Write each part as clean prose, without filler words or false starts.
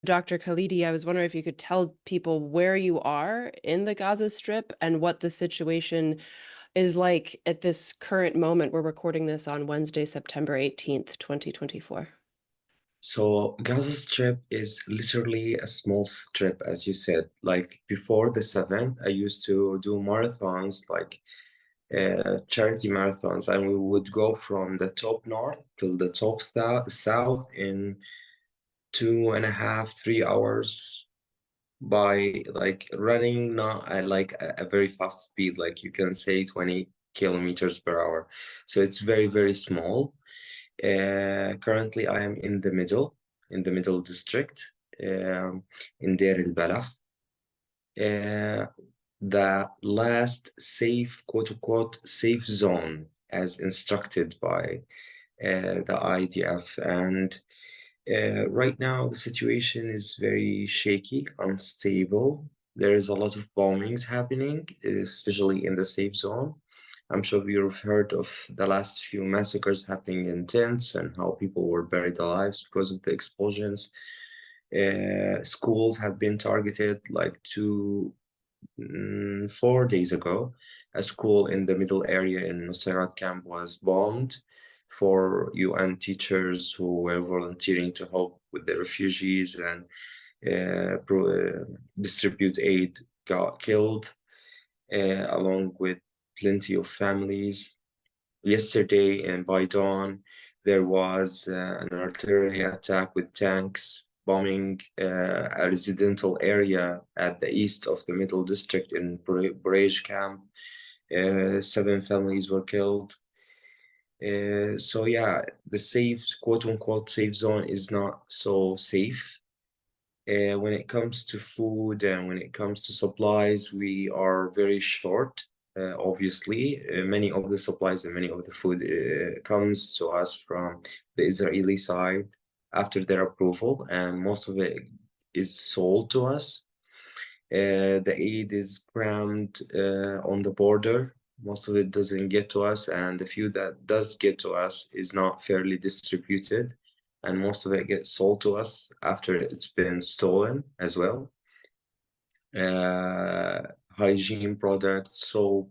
Dr. Khalidy, I was wondering if you could tell people where you are in the Gaza Strip and what the situation is like at this current moment. We're recording this on Wednesday, September 18th, 2024. So Gaza Strip is literally a small strip, as you said. Like before this event, I used to do marathons, like charity marathons, and we would go from the top north to the top south in 2.5, 3 hours by like running, not at like a very fast speed, like you can say 20 kilometers per hour. So it's very, very small. Currently, I am in the middle district, in Deir al Balah, uh, the last safe, quote unquote, safe zone as instructed by the IDF. And right now, the situation is very shaky, unstable. There is a lot of bombings happening, especially in the safe zone. I'm sure you've heard of the last few massacres happening in tents and how people were buried alive because of the explosions. Schools have been targeted like 4 days ago. A school in the middle area in Nusayrat camp was bombed. For UN teachers who were volunteering to help with the refugees and distribute aid got killed, along with plenty of families. Yesterday and by dawn, there was an artillery attack with tanks bombing a residential area at the east of the Middle District in Burej camp. 7 families were killed. So yeah, the safe, quote unquote, safe zone is not so safe. When it comes to food and when it comes to supplies, we are very short. Obviously, many of the supplies and many of the food comes to us from the Israeli side after their approval, and most of it is sold to us. The aid is crammed on the border. Most of it doesn't get to us, and the few that does get to us is not fairly distributed, and most of it gets sold to us after it's been stolen as well. Hygiene products, soap,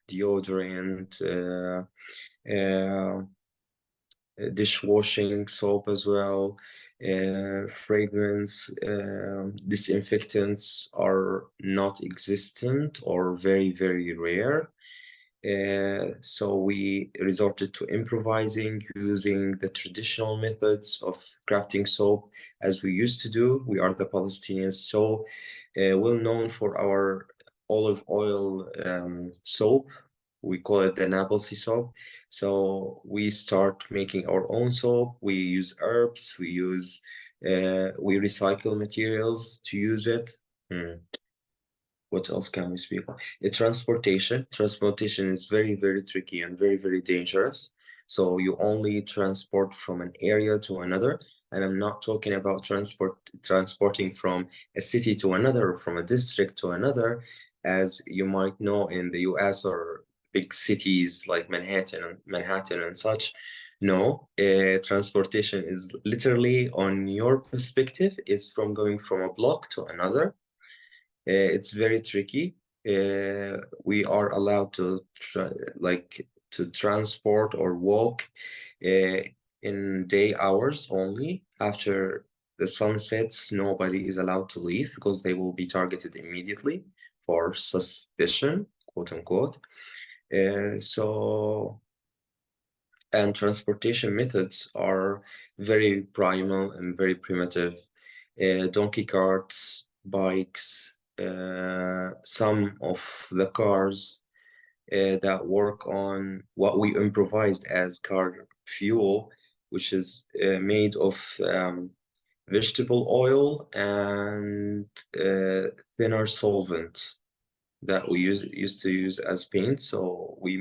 deodorant, uh, dishwashing soap as well, fragrance, disinfectants are not existent or very, very rare. So we resorted to improvising using the traditional methods of crafting soap as we used to do. We are the Palestinians, so well known for our olive oil soap. We call it the Nablus soap. So we start making our own soap. We use herbs. We recycle materials to use it. Hmm. What else can we speak of? Transportation. Transportation is very, very tricky and very, very dangerous. So you only transport from an area to another. And I'm not talking about transporting from a city to another, or from a district to another, as you might know in the US or big cities like Manhattan and such. No, transportation is literally on your perspective, is from going from a block to another. It's very tricky. We are allowed to transport or walk uh, in day hours only. After the sun sets, nobody is allowed to leave because they will be targeted immediately for suspicion, quote unquote. And transportation methods are very primal and very primitive. Donkey carts, bikes, some of the cars that work on what we improvised as car fuel, which is made of vegetable oil and thinner solvent that we used to use as paint. So we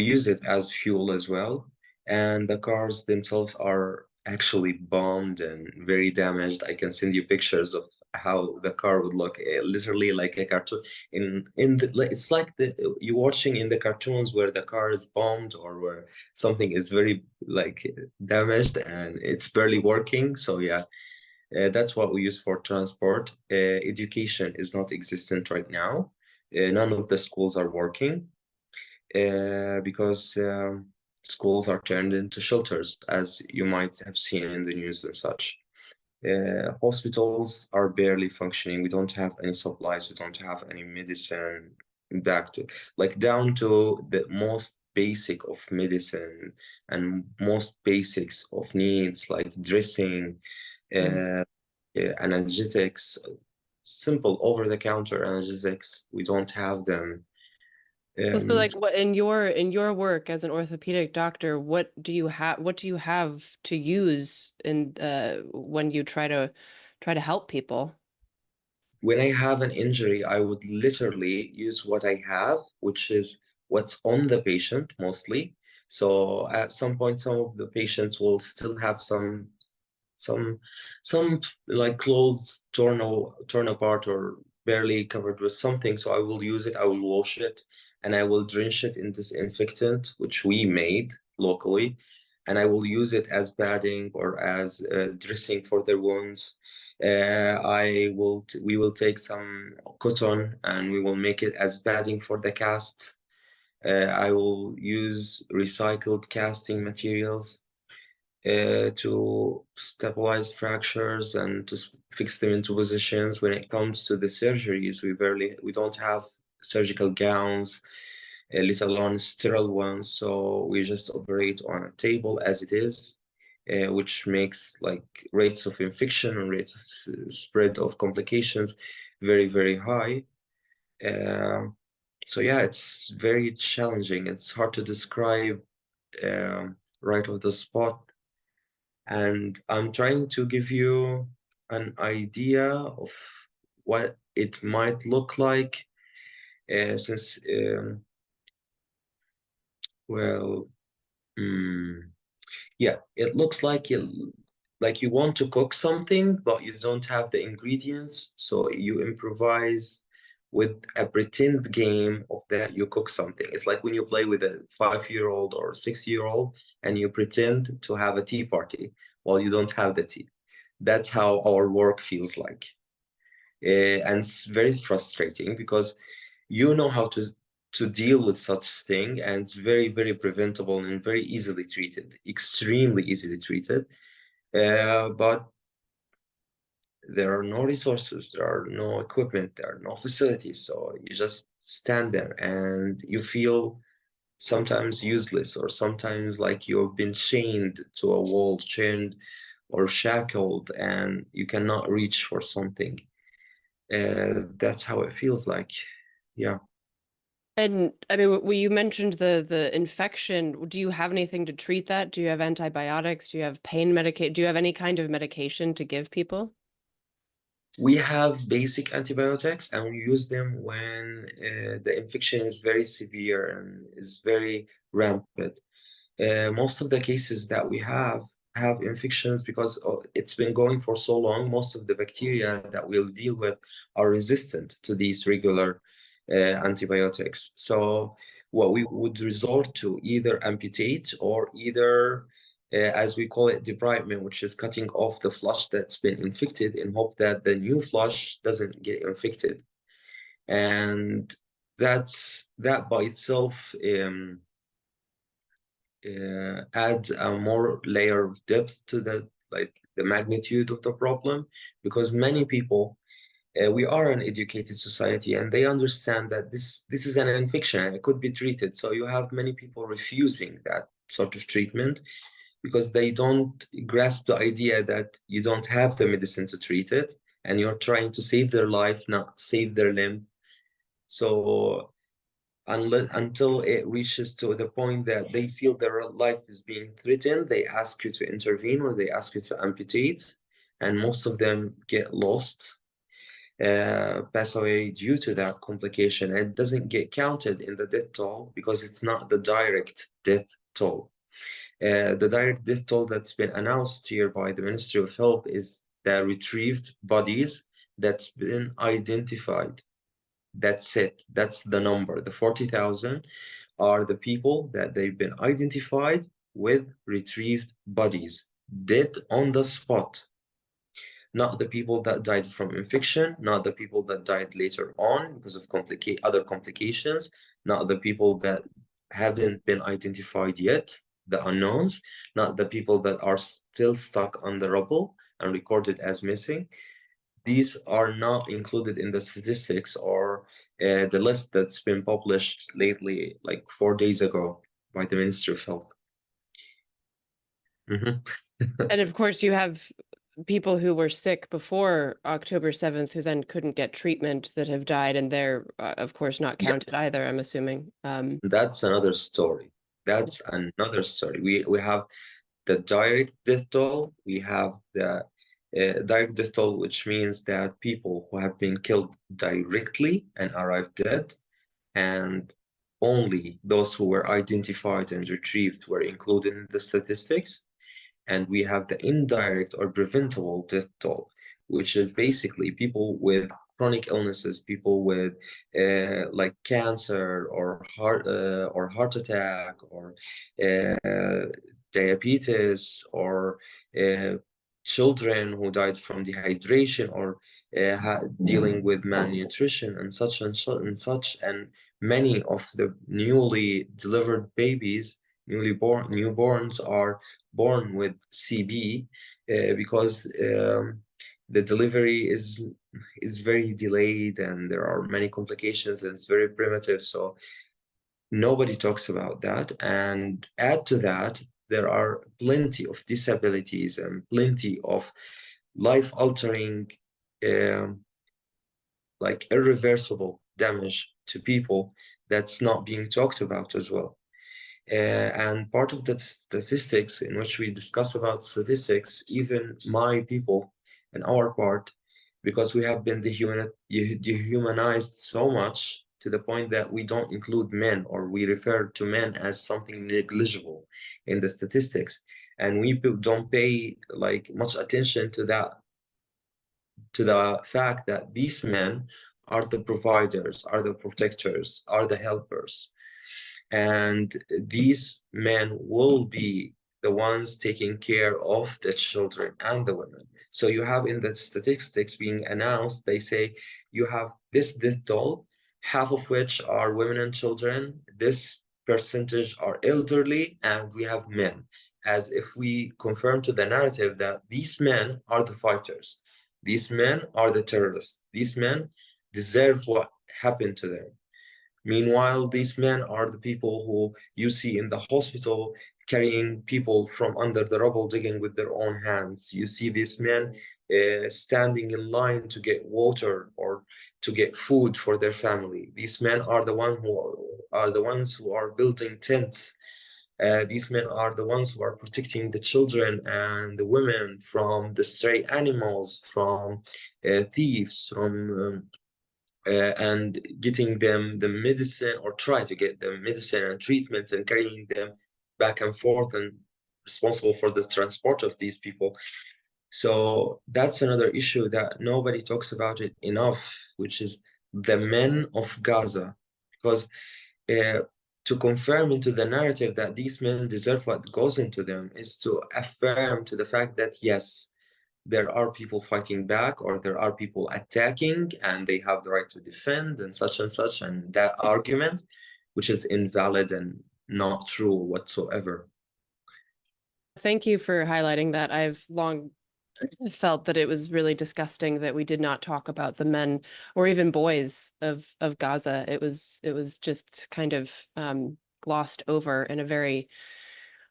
use it as fuel as well. And the cars themselves are actually bombed and very damaged. I can send you pictures of how the car would look, literally like a cartoon. It's like you're watching in the cartoons where the car is bombed or where something is very like damaged and it's barely working. So yeah, That's what we use for transport. Education is not existent right now. None of the schools are working because schools are turned into shelters, as you might have seen in the news and such. Hospitals are barely functioning. We don't have any supplies. We don't have any medicine back to like down to the most basic of medicine and most basics of needs like dressing, Mhm. uh, analgesics, simple over-the-counter analgesics. We don't have them. Well, so like So what in your work as an orthopedic doctor, what do you have to use in when you try to help people? when I have an injury, I would literally use what I have, which is what's on the patient mostly. So at some point, some of the patients will still have some some like clothes torn apart or barely covered with something. So I will use it, I will wash it, and I will drench it in disinfectant, which we made locally, and I will use it as padding or as dressing for their wounds. We will take some cotton and we will make it as padding for the cast. I will use recycled casting materials to stabilize fractures and to fix them into positions. When it comes to the surgeries, we don't have surgical gowns, let alone sterile ones. So we just operate on a table as it is, which makes like rates of infection and rates of spread of complications very, very high. Uh, so yeah, it's very challenging. It's hard to describe right on the spot, and I'm trying to give you an idea of what it might look like since well mm, yeah, it looks like you want to cook something but you don't have the ingredients, so you improvise with a pretend game of that you cook something. It's like when you play with a 5-year-old or 6-year-old and you pretend to have a tea party while you don't have the tea. That's how our work feels like. And it's very frustrating because you know how to deal with such thing, and it's very, very preventable and very easily treated, extremely easily treated. But there are no resources, there are no equipment, there are no facilities. So you just stand there and you feel sometimes useless, or sometimes like you've been chained to a wall, chained or shackled, and you cannot reach for something. That's how it feels like. Yeah. And I mean, you mentioned the infection. Do you have anything to treat that? Do you have antibiotics? Do you have pain medicate? Do you have any kind of medication to give people? We have basic antibiotics and we use them when the infection is very severe and is very rampant. Most of the cases that we have infections because it's been going for so long. Most of the bacteria that we'll deal with are resistant to these regular antibiotics. So what we would resort to either amputate or either as we call it, debridement, which is cutting off the flush that's been infected in hope that the new flush doesn't get infected. And that by itself adds a more layer of depth to the magnitude of the problem, because many people we are an educated society and they understand that this is an infection and it could be treated. So you have many people refusing that sort of treatment because they don't grasp the idea that you don't have the medicine to treat it and you're trying to save their life, not save their limb. So until it reaches to the point that they feel their life is being threatened, they ask you to intervene or they ask you to amputate, and most of them get lost, pass away due to that complication. It doesn't get counted in the death toll because it's not the direct death toll. The direct death toll that's been announced here by the Ministry of Health is the retrieved bodies that's been identified. That's it. That's the number. The 40,000 are the people that they've been identified with retrieved bodies, dead on the spot. not the people that died from infection, not the people that died later on because of other complications, not the people that haven't been identified yet, the unknowns, not the people that are still stuck on the rubble and recorded as missing. These are not included in the statistics or the list that's been published lately, like 4 days ago, by the Ministry of Health. And of course, you have people who were sick before October 7th who then couldn't get treatment that have died, and they're, of course, not Yeah, counted either, I'm assuming. that's another story. That's another story. We have the direct death toll. We have the direct death toll, which means that people who have been killed directly and arrived dead, and only those who were identified and retrieved were included in the statistics. And we have the indirect or preventable death toll, which is basically people with chronic illnesses, people with like cancer or heart attack or diabetes or uh, children who died from dehydration or dealing with malnutrition and such and such and such, and many of the newly delivered babies, newborns are born with CB because the delivery is very delayed and there are many complications and it's very primitive. So nobody talks about that. And add to that, there are plenty of disabilities and plenty of life-altering, um, like irreversible damage to people that's not being talked about as well. And part of the statistics in which we discuss about statistics, even my people and our part, because we have been dehumanized so much to the point that we don't include men, or we refer to men as something negligible in the statistics. And we don't pay like much attention to that, to the fact that these men are the providers, are the protectors, are the helpers. And these men will be the ones taking care of the children and the women. So you have in the statistics being announced, they say you have this death toll, half of which are women and children, this percentage are elderly, and we have men, as if we confirm to the narrative that these men are the fighters, these men are the terrorists, these men deserve what happened to them. Meanwhile, these men are the people who you see in the hospital carrying people from under the rubble, digging with their own hands. You see these men standing in line to get water or to get food for their family. These men are the ones who are building tents. These men are the ones who are protecting the children and the women from the stray animals, from thieves, from and getting them the medicine, or try to get them medicine and treatment, and carrying them back and forth, and responsible for the transport of these people. So that's another issue that nobody talks about it enough, which is the men of Gaza. Because to confirm into the narrative that these men deserve what goes into them is to affirm to the fact that yes, there are people fighting back, or there are people attacking, and they have the right to defend, and such and such. And that argument, which is invalid and not true whatsoever. Thank you for highlighting that. I've long felt that it was really disgusting that we did not talk about the men or even boys of Gaza. It was just kind of glossed over in a very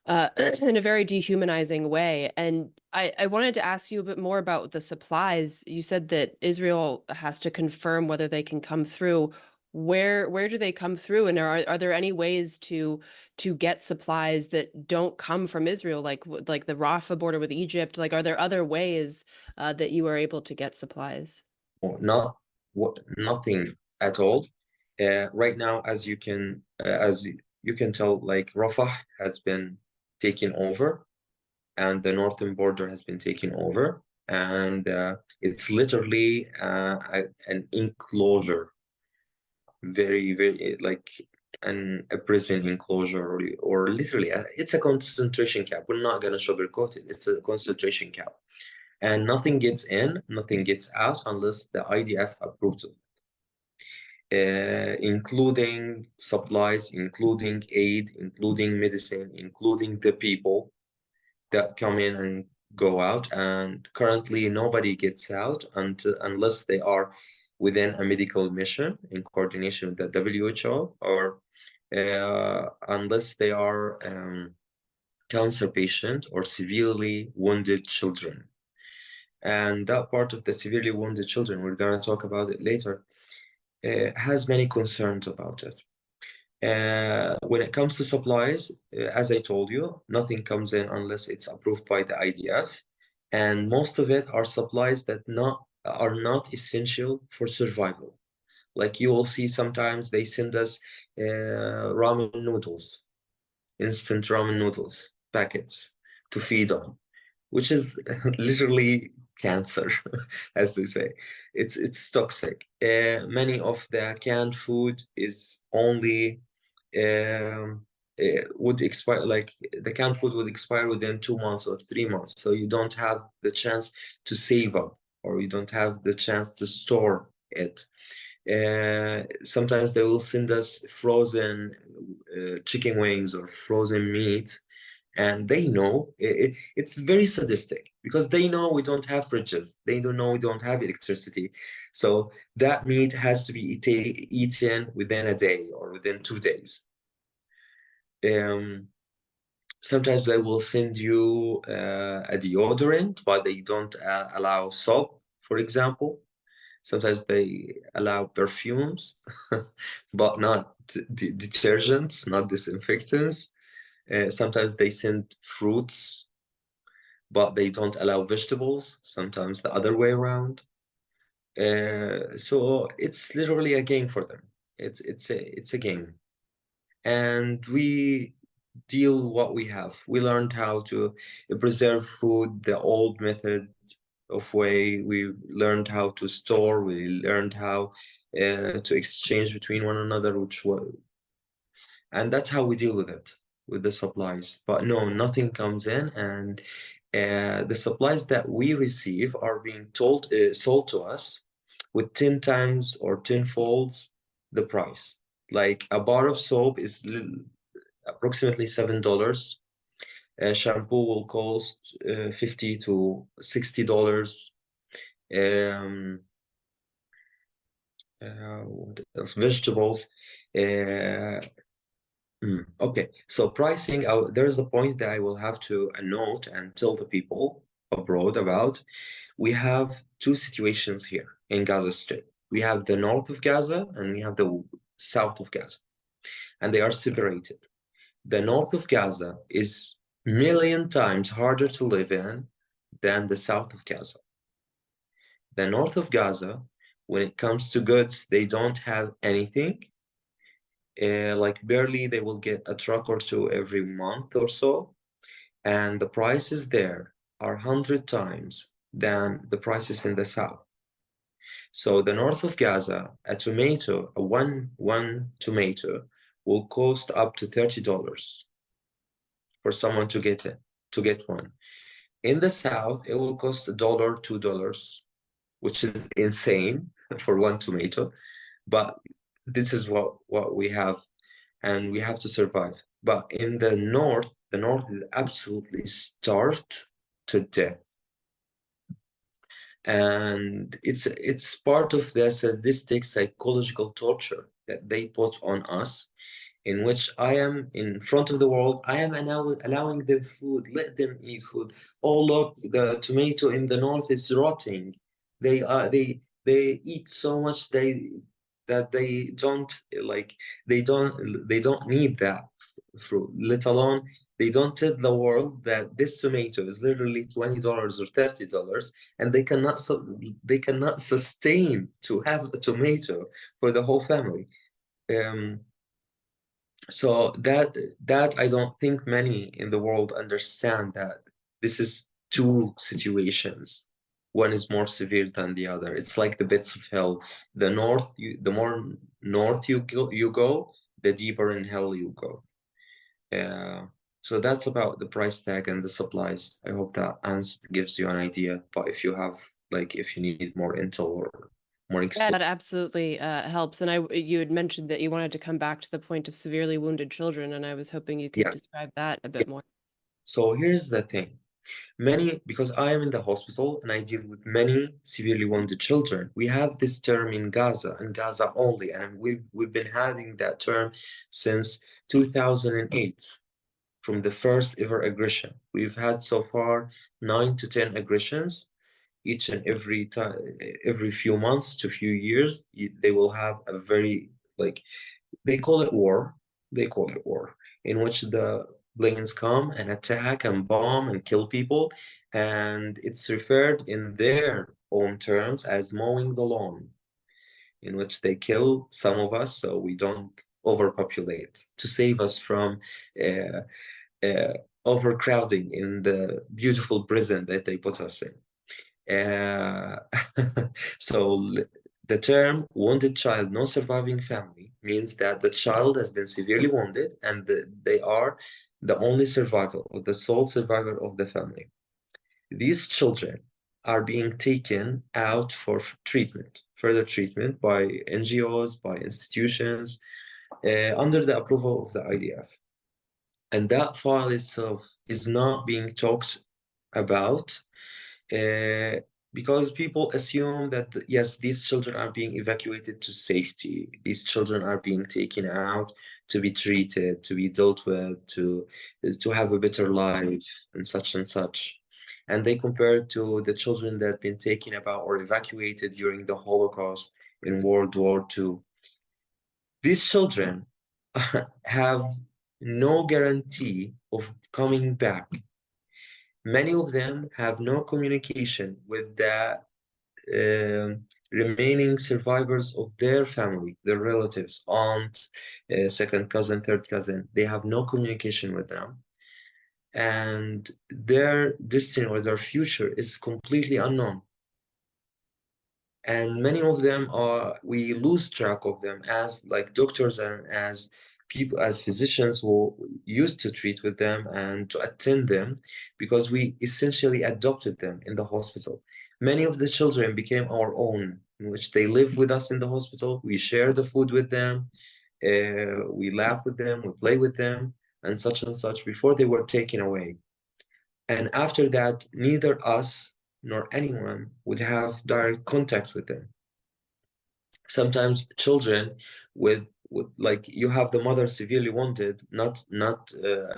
in a very dehumanizing way. And I wanted to ask you a bit more about the supplies. You said that Israel has to confirm whether they can come through. Where do they come through? And are there any ways to get supplies that don't come from Israel, like the Rafah border with Egypt? Like, are there other ways that you are able to get supplies? Not nothing at all. Right now, as you can tell, like Rafah has been taken over, and the northern border has been taken over, and it's literally an enclosure, very like a prison enclosure, or literally it's a concentration camp. We're not gonna sugarcoat it. It's a concentration camp. and nothing gets in, nothing gets out unless the IDF approves it, including supplies, including aid, including medicine, including the people that come in and go out. And currently, nobody gets out unless they are within a medical mission in coordination with the WHO, or unless they are cancer patient or severely wounded children. And that part of the severely wounded children, we're going to talk about it later, has many concerns about it. When it comes to supplies, as I told you, nothing comes in unless it's approved by the IDF. And most of it are supplies that are not essential for survival. Like you will see sometimes they send us ramen noodles, instant ramen noodles, packets to feed on, which is literally cancer, as they say. It's toxic. Many of the canned food is only would expire, like the canned food would expire within 2 months or 3 months. So you don't have the chance to save up, or you don't have the chance to store it. Sometimes they will send us frozen chicken wings or frozen meat, and they know it's very sadistic because they know we don't have fridges. They don't know we don't have electricity. So that meat has to be eaten within a day or within 2 days. Sometimes they will send you a deodorant, but they don't allow soap, for example. Sometimes they allow perfumes, but not detergents, not disinfectants. Sometimes they send fruits, but they don't allow vegetables. Sometimes the other way around. So it's literally a game for them. It's a game, and we deal what we have. We learned how to preserve food the old method of way. We learned how to store. We learned how to exchange between one another, and that's how we deal with it, with the supplies. But no, nothing comes in, and the supplies that we receive are being sold to us with 10 times or 10 folds the price. Like a bar of soap is approximately $7. Shampoo will cost $50 to $60. What else? Vegetables. Okay, so pricing, there's a point that I will have to note and tell the people abroad about. We have two situations here in Gaza Strip. We have the north of Gaza and we have the south of Gaza, and they are separated. The north of Gaza is million times harder to live in than the south of Gaza. The north of Gaza, when it comes to goods, they don't have anything. Like barely they will get a truck or two every month or so. And the prices there are 100 times than the prices in the south. So the north of Gaza, a tomato, one tomato will cost up to $30 for someone to get one. In the south, it will cost $1, $2, which is insane for one tomato. But this is what we have, and we have to survive. But in the north is absolutely starved to death. And it's part of the sadistic psychological torture that they put on us, in which I am in front of the world. I am allowing them food. Let them eat food. Oh, look, the tomato in the north is rotting. They eat so much that they don't need that fruit, let alone they don't tell the world that this tomato is literally $20 or $30, and they cannot sustain to have a tomato for the whole family. So that I don't think many in the world understand, that this is two situations. One is more severe than the other. It's like the bits of hell. The more north you go, the deeper in hell you go. So that's about the price tag and the supplies. I hope that answer gives you an idea. But if you have, like, if you need more intel or more Yeah, explanation, that absolutely helps. And you had mentioned that you wanted to come back to the point of severely wounded children, and I was hoping you could yeah. describe that a Yeah. bit more. So here's the thing. Because I am in the hospital and I deal with many severely wounded children, we have this term in Gaza and Gaza only, and we've been having that term since 2008, from the first ever aggression. We've had so far 9 to 10 aggressions each and every time, every few months to few years. They will have a very, like, they call it war. They call it war, in which the planes come and attack and bomb and kill people, and it's referred in their own terms as mowing the lawn, in which they kill some of us so we don't overpopulate, to save us from uh, uh, overcrowding in the beautiful prison that they put us in. Uh, so the term wounded child, no surviving family means that the child has been severely wounded and they are the only survivor or the sole survivor of the family. These children are being taken out for treatment, further treatment by NGOs, by institutions, under the approval of the IDF. And that file itself is not being talked about, uh, because people assume that, yes, these children are being evacuated to safety. These children are being taken out to be treated, to be dealt with, to have a better life, and such and such. And they compare it to the children that have been taken about or evacuated during the Holocaust in World War II. These children have no guarantee of coming back. Many of them have no communication with the remaining survivors of their family, their relatives, aunt, second cousin, third cousin. They have no communication with them. And their destiny or their future is completely unknown. And many of them are, we lose track of them as like doctors and as people, as physicians who used to treat with them and to attend them, because we essentially adopted them in the hospital. Many of the children became our own, in which they live with us in the hospital. We share the food with them, we laugh with them, we play with them, and such before they were taken away. And after that, neither us nor anyone would have direct contact with them. Sometimes children with like, you have the mother severely wounded, not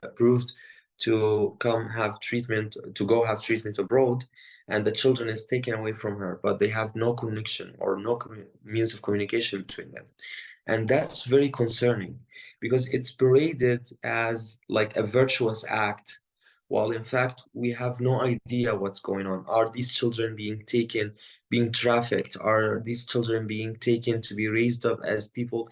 approved to come have treatment, to go have treatment abroad, and the children is taken away from her, but they have no connection or no means of communication between them. And that's very concerning, because it's paraded as like a virtuous act, while in fact we have no idea what's going on. Are these children being taken, being trafficked? Are these children being taken to be raised up as people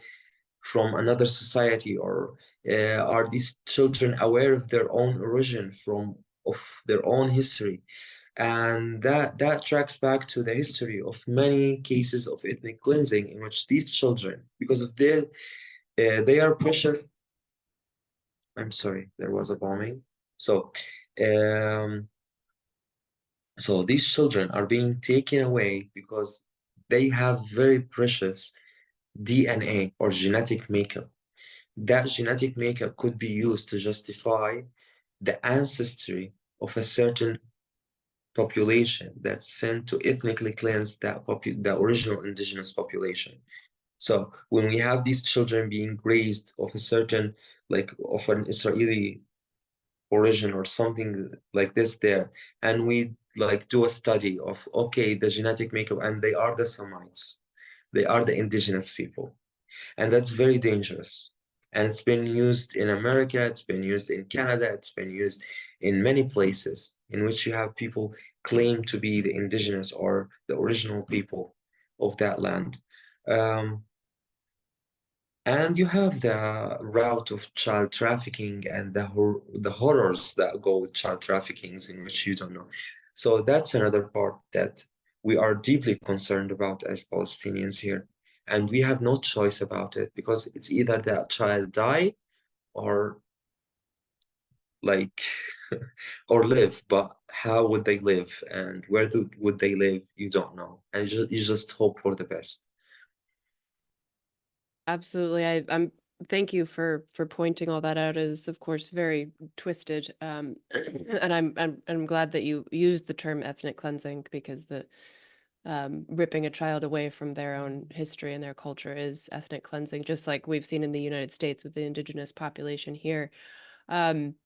from another society? Or are these children aware of their own origin, of their own history? And that tracks back to the history of many cases of ethnic cleansing, in which these children, because of their they are precious. I'm sorry, there was a bombing. So um, so these children are being taken away because they have very precious DNA or genetic makeup. That genetic makeup could be used to justify the ancestry of a certain population that's sent to ethnically cleanse the original indigenous population. So when we have these children being raised of a certain, like of an Israeli origin or something like this there, and we like do a study of, okay, the genetic makeup, and they are the Semites, they are the indigenous people, and that's very dangerous. And it's been used in America, it's been used in Canada, it's been used in many places in which you have people claim to be the indigenous or the original people of that land. um, and you have the route of child trafficking and the horrors that go with child traffickings, in which you don't know. So that's another part that we are deeply concerned about as Palestinians here. And we have no choice about it, because it's either that child die, or like or live, but how would they live and would they live? You don't know, and you just hope for the best. Absolutely. I'm thank you for pointing all that out as of course very twisted. And I'm glad that you used the term ethnic cleansing because the ripping a child away from their own history and their culture is ethnic cleansing, just like we've seen in the United States with the indigenous population here. Um,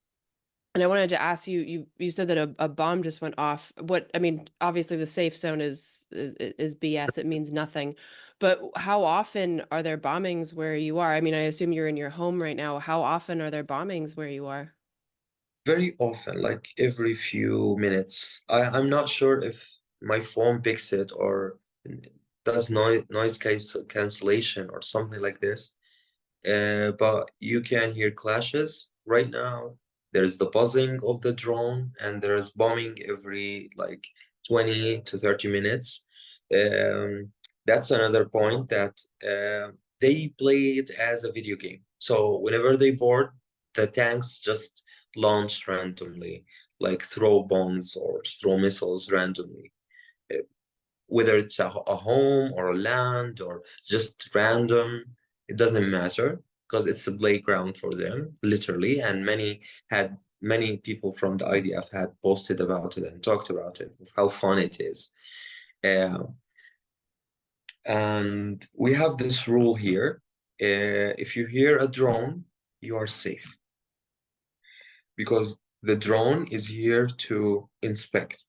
and I wanted to ask you, you said that a bomb just went off. What, I mean, obviously the safe zone is BS. It means nothing. But how often are there bombings where you are? I mean, I assume you're in your home right now. How often are there bombings where you are? Very often, like every few minutes. I'm not sure if my phone picks it or does noise cancellation or something like this. But you can hear clashes right now. There's the buzzing of the drone, and there's bombing every like 20 to 30 minutes. Um, that's another point that they play it as a video game. So whenever they board, the tanks just launch randomly, like throw bombs or throw missiles randomly. Uh, Whether it's a home or a land or just random, it doesn't matter because it's a playground for them, literally. And many people from the IDF had posted about it and talked about it, of how fun it is. Uh, and we have this rule here. If you hear a drone, you are safe because the drone is here to inspect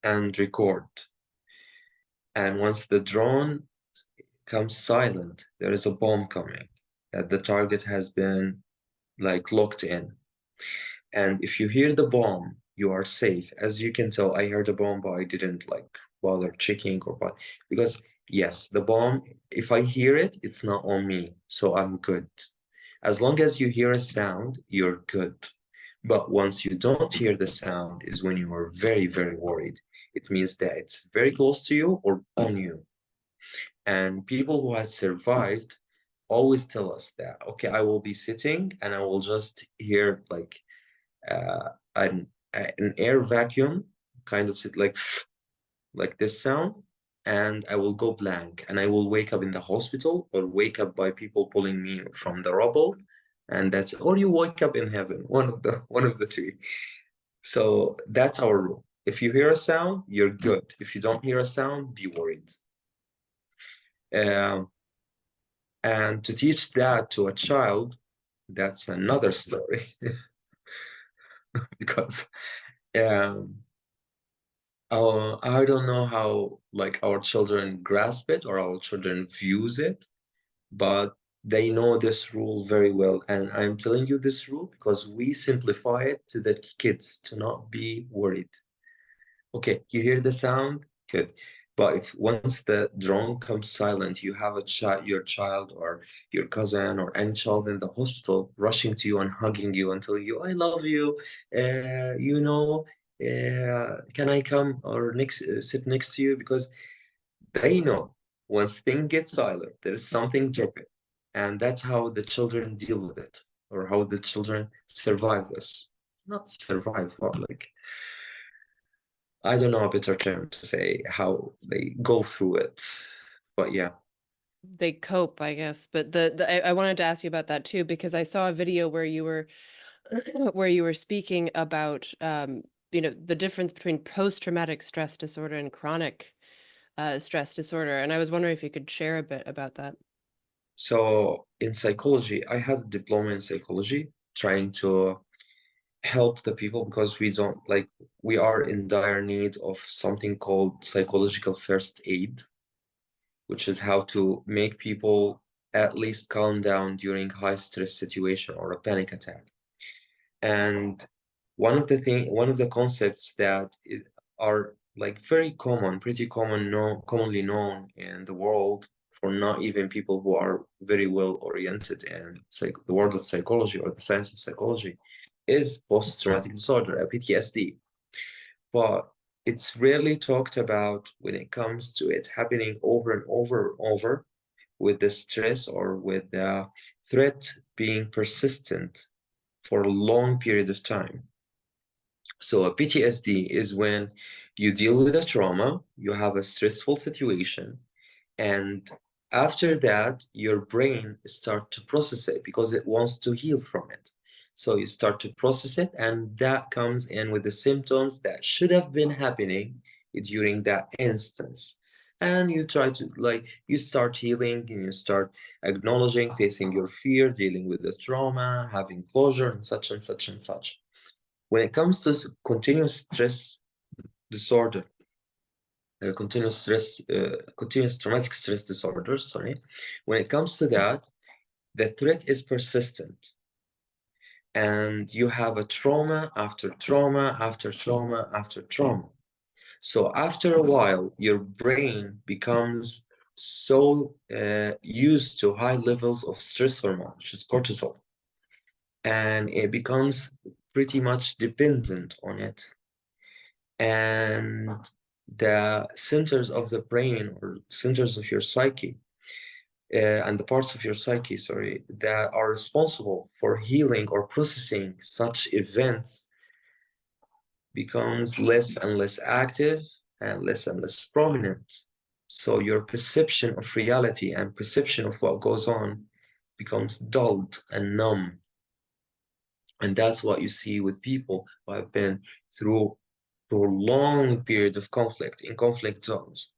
and record. And once the drone comes silent, there is a bomb coming, that the target has been like locked in. And if you hear the bomb, you are safe. As you can tell, I heard the bomb, but I didn't like bother checking or what, because yes, the bomb, if I hear it, it's not on me, so I'm good. As long as you hear a sound, you're good. But once you don't hear the sound is when you are very, very worried. It means that it's very close to you or on you. And people who have survived always tell us that, okay, I will be sitting and I will just hear like uh, an air vacuum kind of sit like this sound, and I will go blank and I will wake up in the hospital or wake up by people pulling me from the rubble. And that's, or you wake up in heaven, one of the three. So that's our rule. If you hear a sound, you're good. If you don't hear a sound, be worried. Um, And to teach that to a child, that's another story because um, I don't know how like our children grasp it or our children views it, but they know this rule very well. And I'm telling you this rule because we simplify it to the kids to not be worried. Okay, you hear the sound? Good. But if once the drone comes silent, you have a child, your child or your cousin or any child in the hospital rushing to you and hugging you and telling you, I love you. Can I come or sit next to you? Because they know once things get silent, there is something dropping. And that's how the children deal with it, or how the children survive this. Not survive, but like I don't know a better term to say how they go through it. But yeah. They cope, I guess. But I wanted to ask you about that too, because I saw a video where you were where you were speaking about the difference between post-traumatic stress disorder and chronic stress disorder. And I was wondering if you could share a bit about that. So in psychology, I had a diploma in psychology, trying to help the people because we are in dire need of something called psychological first aid, which is how to make people at least calm down during high stress situation or a panic attack. And one of the concepts that are like very common, pretty common, commonly known in the world for not even people who are very well oriented in the world of psychology or the science of psychology, is post-traumatic disorder, a PTSD. But it's rarely talked about when it comes to it happening over and over and over, with the stress or with the threat being persistent for a long period of time. So a PTSD is when you deal with a trauma, you have a stressful situation, and after that, your brain start to process it because it wants to heal from it. So you start to process it, and that comes in with the symptoms that should have been happening during that instance. And you try to, like, you start healing and you start acknowledging, facing your fear, dealing with the trauma, having closure, and such and such and such. When it comes to continuous stress disorder, continuous traumatic stress disorder, sorry, when it comes to that, the threat is persistent. And you have a trauma after trauma after trauma after trauma. So after a while, your brain becomes so used to high levels of stress hormone, which is cortisol, and it becomes pretty much dependent on it. And the centers of the brain or centers of your psyche and the parts of your psyche, sorry, that are responsible for healing or processing such events becomes less and less active and less prominent. So your perception of reality and perception of what goes on becomes dulled and numb. And that's what you see with people who have been through prolonged period of conflict in conflict zones.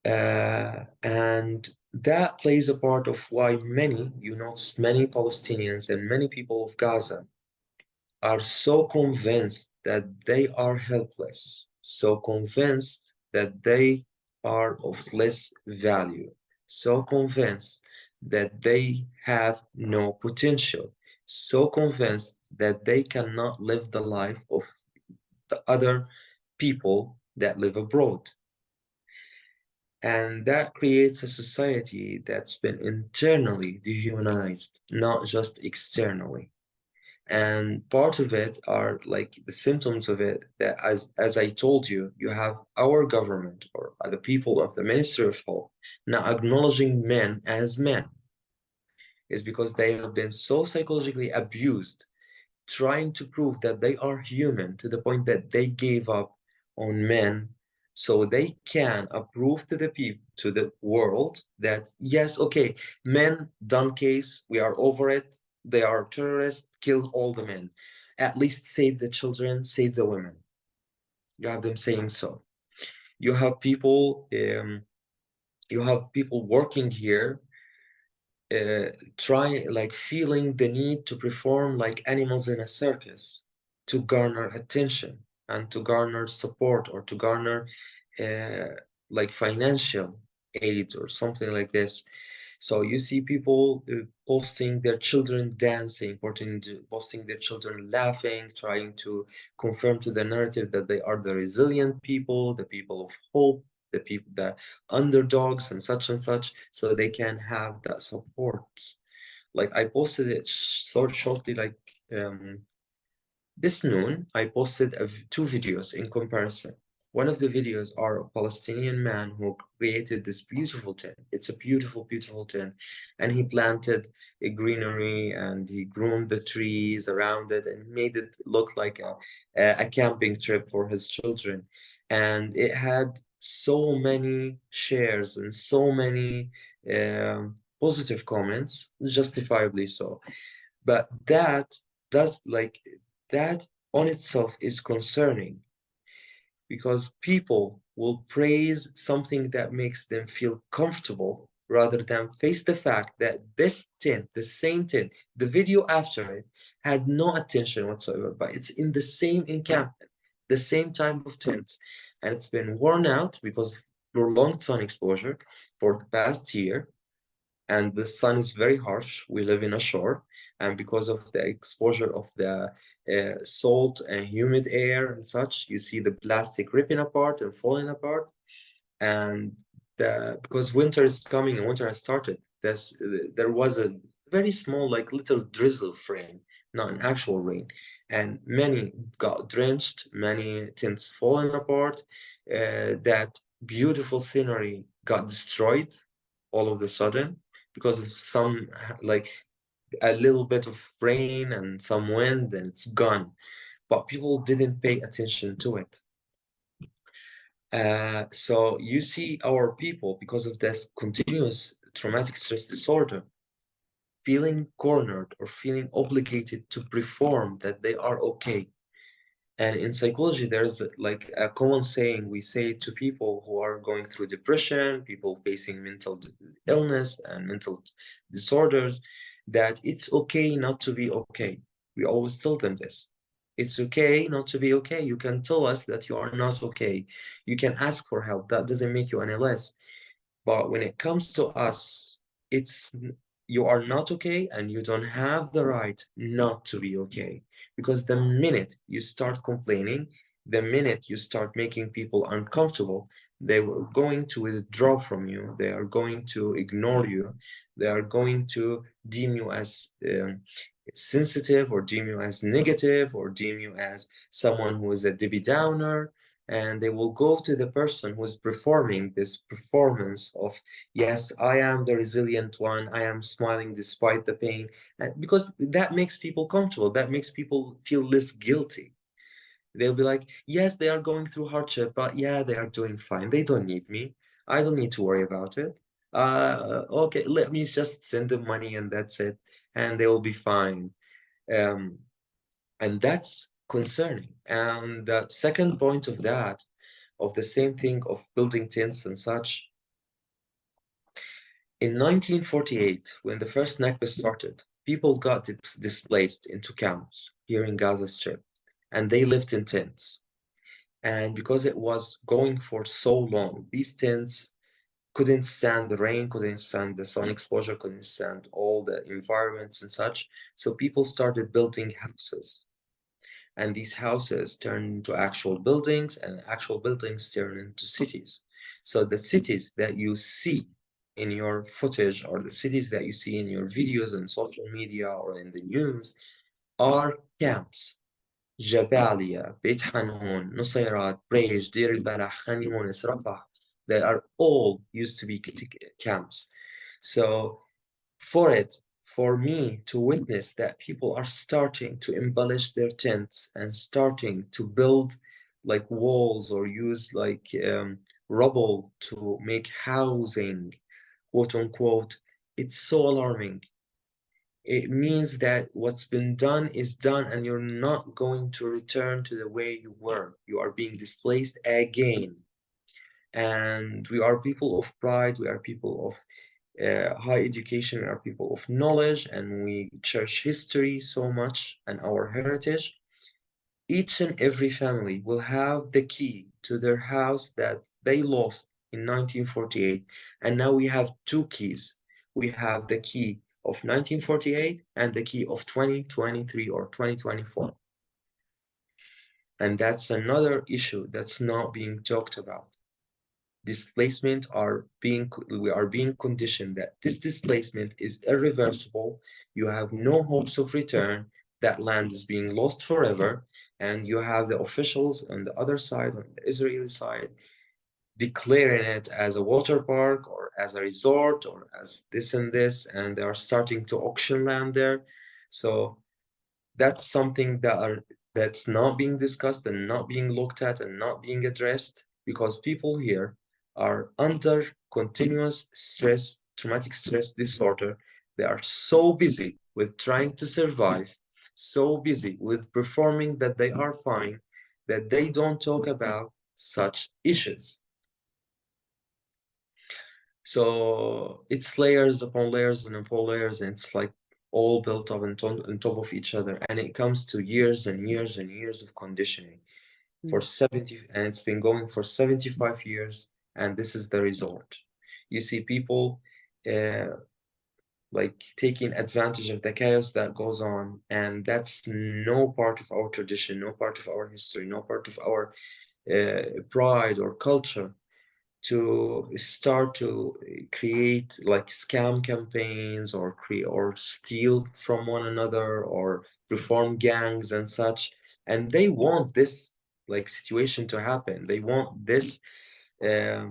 And that plays a part of why you notice many Palestinians and many people of Gaza are so convinced that they are helpless, so convinced that they are of less value, so convinced that they have no potential, so convinced that they cannot live the life of the other people that live abroad. And that creates a society that's been internally dehumanized, not just externally. And part of it are like the symptoms of it that, as I told you, you have our government or the people of the Ministry of Health not acknowledging men as men. Is because they have been so psychologically abused, trying to prove that they are human to the point that they gave up on men so they can prove to the people, to the world, that yes, okay, men done case, we are over it, they are terrorists, kill all the men, at least save the children, save the women. You have them saying so. You have people working here feeling the need to perform like animals in a circus to garner attention and to garner support or to garner like financial aid or something like this. So you see people posting their children dancing, posting their children laughing, trying to confirm to the narrative that they are the resilient people, the people of hope, the people, the underdogs and such, so they can have that support. Like I posted it shortly, like this noon, I posted two videos in comparison. One of the videos are a Palestinian man who created this beautiful tent. It's a beautiful, beautiful tent. And he planted a greenery and he groomed the trees around it and made it look like a camping trip for his children. And it had so many shares and so many positive comments, justifiably so. But does like that on itself is concerning because people will praise something that makes them feel comfortable rather than face the fact that this tent, the same tent, the video after it has no attention whatsoever, but it's in the same encampment, the same type of tents, and it's been worn out because of prolonged sun exposure for the past year, and the sun is very harsh. We live in a shore, and because of the exposure of the salt and humid air and such, you see the plastic ripping apart and falling apart. And because winter is coming and winter has started, there was a very small, like little drizzle frame, not an actual rain, and many got drenched, many tents falling apart. That beautiful scenery got destroyed all of a sudden because of some like a little bit of rain and some wind and it's gone. But people didn't pay attention to it. So you see our people, because of this continuous traumatic stress disorder, feeling cornered or feeling obligated to perform that they are okay. And in psychology, there's like a common saying we say to people who are going through depression, people facing mental illness and mental disorders, that it's okay not to be okay. We always tell them this. It's okay not to be okay. You can tell us that you are not okay. You can ask for help. That doesn't make you any less. But when it comes to us, it's you are not okay and you don't have the right not to be okay. Because the minute you start complaining, the minute you start making people uncomfortable, they were going to withdraw from you. They are going to ignore you. They are going to deem you as sensitive, or deem you as negative, or deem you as someone who is a Debbie Downer, and they will go to the person who is performing this performance of, yes, I am the resilient one, I am smiling despite the pain, and because that makes people comfortable, that makes people feel less guilty. They'll be like, yes, they are going through hardship, but yeah, they are doing fine, they don't need me, I don't need to worry about it. Okay, let me just send them money and that's it, and they will be fine. um, and that's concerning. And the second point of that, of the same thing of building tents and such, in 1948, when the first Nakba started, people got displaced into camps here in Gaza Strip, and they lived in tents. And because it was going for so long, these tents couldn't stand the rain, couldn't stand the sun exposure, couldn't stand all the environments and such. So people started building houses, and these houses turn into actual buildings, and actual buildings turn into cities. So the cities that you see in your footage, or the cities that you see in your videos on social media or in the news, are camps. Jabalia, Beit Hanun, Nusayrat, Brej, Deir al Balah, Khan Yunis, Rafah, they are all used to be camps. So for me to witness that people are starting to embellish their tents and starting to build like walls, or use like rubble to make housing, quote unquote, it's so alarming. It means that what's been done is done, and you're not going to return to the way you were. You are being displaced again. And we are people of pride, we are people of high education, we are people of knowledge, and we cherish history so much and our heritage. Each and every family will have the key to their house that they lost in 1948. And now we have two keys. We have the key of 1948 and the key of 2023 or 2024. And that's another issue that's not being talked about. Displacement we are being conditioned that this displacement is irreversible. You have no hopes of return. That land is being lost forever. And you have the officials on the other side, on the Israeli side, declaring it as a water park or as a resort or as this and this, and they are starting to auction land there. So that's something that's not being discussed and not being looked at and not being addressed, because people here are under continuous stress, traumatic stress disorder. They are so busy with trying to survive, so busy with performing that they are fine, that they don't talk about such issues. So it's layers upon layers and upon layers, and it's like all built up on top of each other. And it comes to years and years and years of conditioning for 70, and it's been going for 75 years, and this is the result. You see people like taking advantage of the chaos that goes on, and that's no part of our tradition, no part of our history, no part of our pride or culture, to start to create like scam campaigns, or create or steal from one another, or perform gangs and such. And they want this like situation to happen. They want this uh,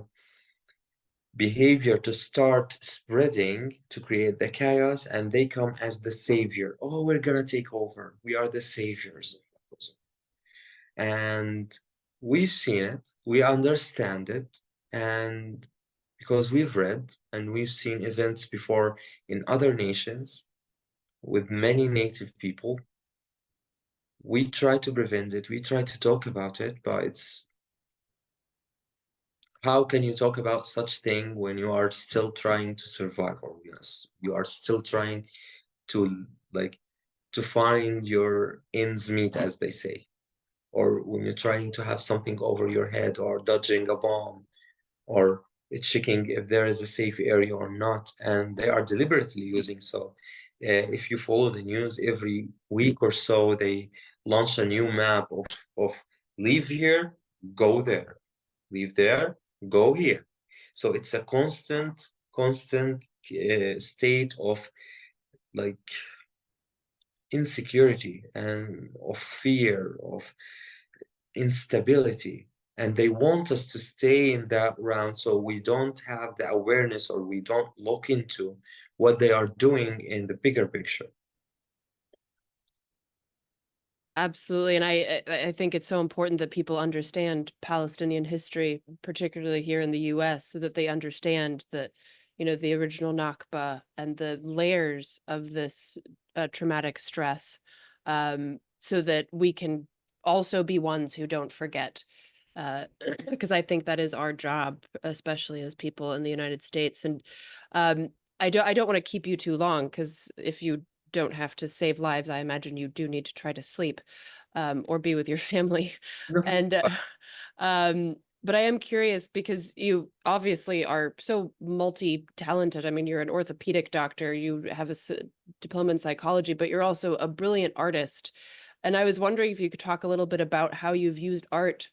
behavior to start spreading to create the chaos, and they come as the savior. Oh, we're gonna take over. We are the saviors of Muslim. And we've seen it, we understand it, and because we've read and we've seen events before in other nations with many native people, we try to prevent it, we try to talk about it, but it's how can you talk about such thing when you are still trying to survive, or yes, you are still trying to like to find your ends meet, as they say, or when you're trying to have something over your head, or dodging a bomb, or checking if there is a safe area or not, and they are deliberately using so. If you follow the news every week or so, they launch a new map of leave here, go there, leave there, go here. So it's a constant state of like insecurity and of fear, of instability. And they want us to stay in that round so we don't have the awareness, or we don't look into what they are doing in the bigger picture. Absolutely, and I think it's so important that people understand Palestinian history, particularly here in the US, so that they understand that, the original Nakba and the layers of this traumatic stress, so that we can also be ones who don't forget. Because I think that is our job, especially as people in the United States. And um, I don't want to keep you too long, because if you don't have to save lives, I imagine you do need to try to sleep, or be with your family. No. And but I am curious because you obviously are so multi-talented. I mean, you're an orthopedic doctor, you have a diploma in psychology, but you're also a brilliant artist. And I was wondering if you could talk a little bit about how you've used art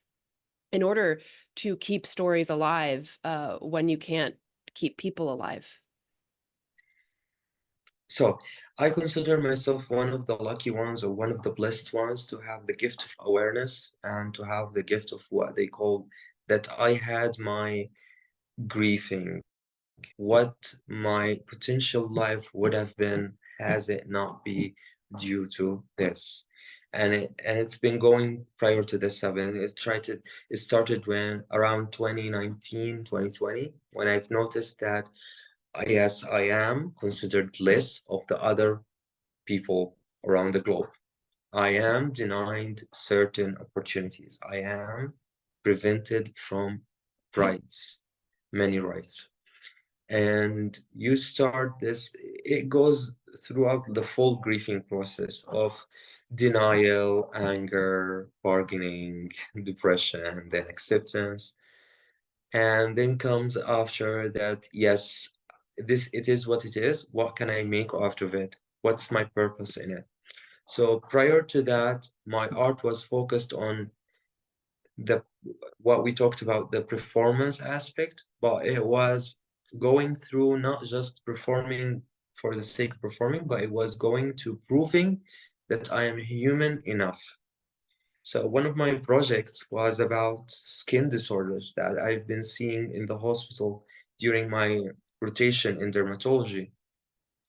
in order to keep stories alive, when you can't keep people alive. So I consider myself one of the lucky ones, or one of the blessed ones, to have the gift of awareness, and to have the gift of what they call that I had my grieving, what my potential life would have been has it not be due to this. And it's been going prior to this. It started when around 2019, 2020, when I've noticed that yes, I am considered less of the other people around the globe. I am denied certain opportunities. I am prevented from rights, many rights. And you start this, it goes throughout the full grieving process of denial, anger, bargaining, depression, then acceptance. And then comes after that, yes, this it is what it is. What can I make out of it? What's my purpose in it? So prior to that, my art was focused on the what we talked about, the performance aspect, but it was going through not just performing for the sake of performing, but it was going to proving that I am human enough. So one of my projects was about skin disorders that I've been seeing in the hospital during my rotation in dermatology.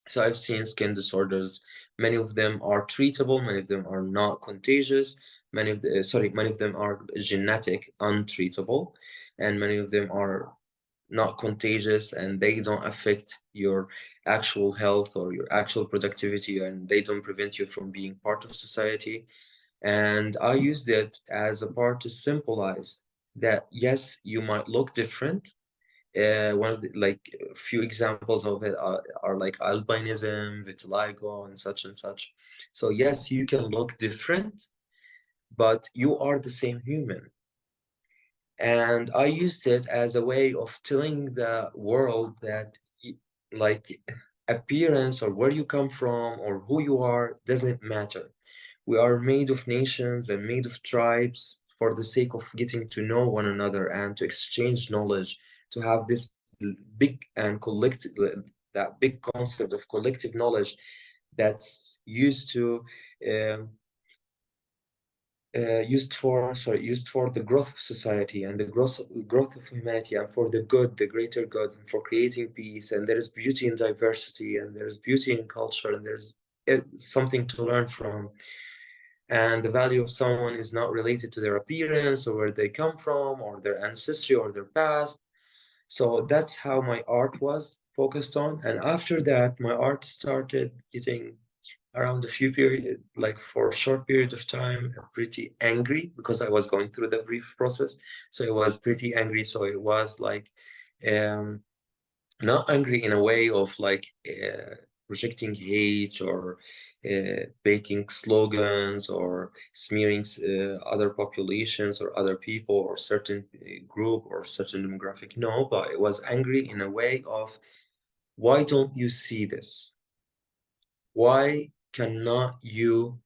So I've seen skin disorders. Many of them are treatable, many of them are not contagious, many of them are genetic, untreatable, and many of them are not contagious, and they don't affect your actual health or your actual productivity, and they don't prevent you from being part of society. And I used it as a part to symbolize that yes, you might look different. One of the like few examples of it are like albinism, vitiligo, and such and such. So yes, you can look different, but you are the same human. And I used it as a way of telling the world that like appearance, or where you come from, or who you are, doesn't matter. We are made of nations and made of tribes for the sake of getting to know one another and to exchange knowledge, to have this big and collective, that big concept of collective knowledge that's used to um, used for the growth of society and the growth of humanity and for the good, the greater good, and for creating peace. And there is beauty in diversity, and there's beauty in culture, and there's something to learn from. And the value of someone is not related to their appearance or where they come from or their ancestry or their past. So that's how my art was focused on. And after that, my art started getting around a few period, like for a short period of time, pretty angry because I was going through the grief process. So it was pretty angry. So it was like um, not angry in a way of like projecting hate or making slogans or smearing other populations or other people or certain group or certain demographic. No, but it was angry in a way of, why don't you see this? Why cannot you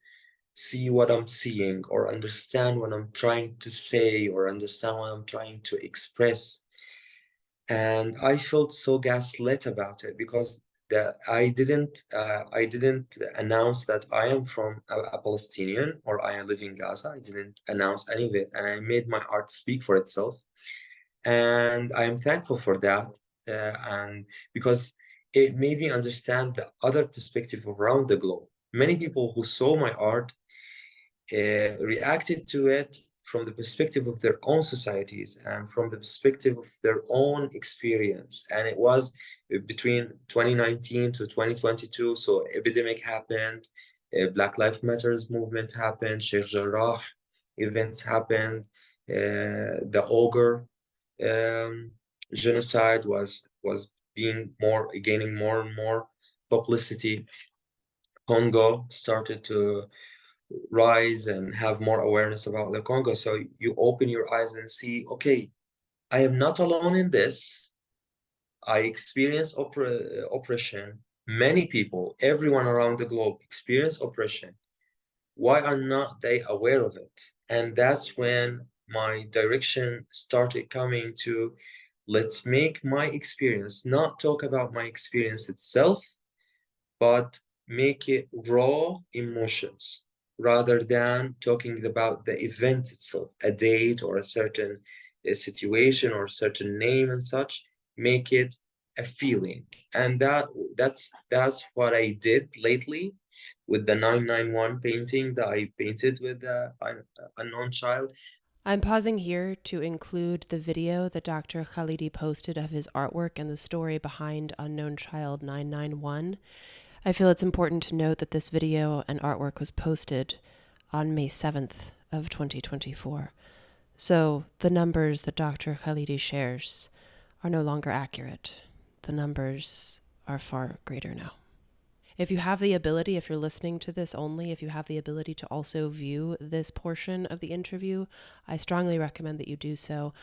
see what I'm seeing or understand what I'm trying to say or understand what I'm trying to express? And I felt so gaslit about it because I didn't announce that I am from a Palestinian or I live in Gaza. I didn't announce any of it, and I made my art speak for itself. And I am thankful for that, and because it made me understand the other perspective around the globe. Many people who saw my art reacted to it from the perspective of their own societies and from the perspective of their own experience. And it was between 2019 to 2022. So epidemic happened, Black Lives Matters movement happened, Sheikh Jarrah events happened, the Ogre um, genocide was gaining more and more publicity. Congo started to rise and have more awareness about the Congo. So you open your eyes and see, okay, I am not alone in this. I experience oppression. Many people, everyone around the globe experience oppression. Why are not they aware of it? And that's when my direction started coming to, let's make my experience, not talk about my experience itself, but make it raw emotions rather than talking about the event itself, a date or a certain situation or a certain name and such. Make it a feeling, and that's what I did lately with the 991 painting that I painted with an unknown child. I'm pausing here to include the video that Dr. Khalidy posted of his artwork and the story behind Unknown Child 991. I feel it's important to note that this video and artwork was posted on May 7th of 2024. So the numbers that Dr. Khalidy shares are no longer accurate. The numbers are far greater now. If you have the ability, if you're listening to this only, if you have the ability to also view this portion of the interview, I strongly recommend that you do so.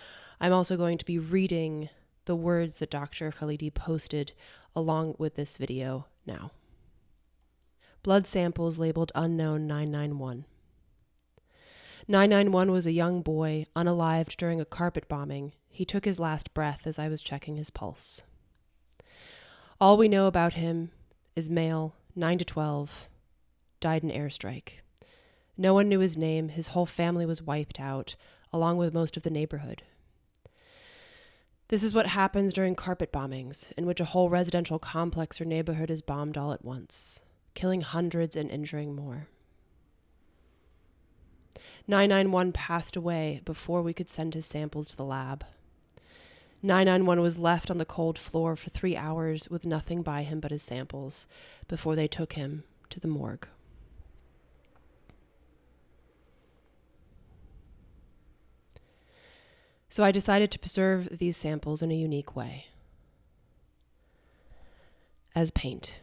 I'm also going to be reading the words that Dr. Khalidy posted along with this video now. Blood samples labeled unknown 991. 991 was a young boy, unalived during a carpet bombing. He took his last breath as I was checking his pulse. All we know about him is male, 9 to 12, died in airstrike. No one knew his name. His whole family was wiped out, along with most of the neighborhood. This is what happens during carpet bombings, in which a whole residential complex or neighborhood is bombed all at once, killing hundreds and injuring more. 991 passed away before we could send his samples to the lab. 991 was left on the cold floor for 3 hours with nothing by him but his samples before they took him to the morgue. So I decided to preserve these samples in a unique way, as paint.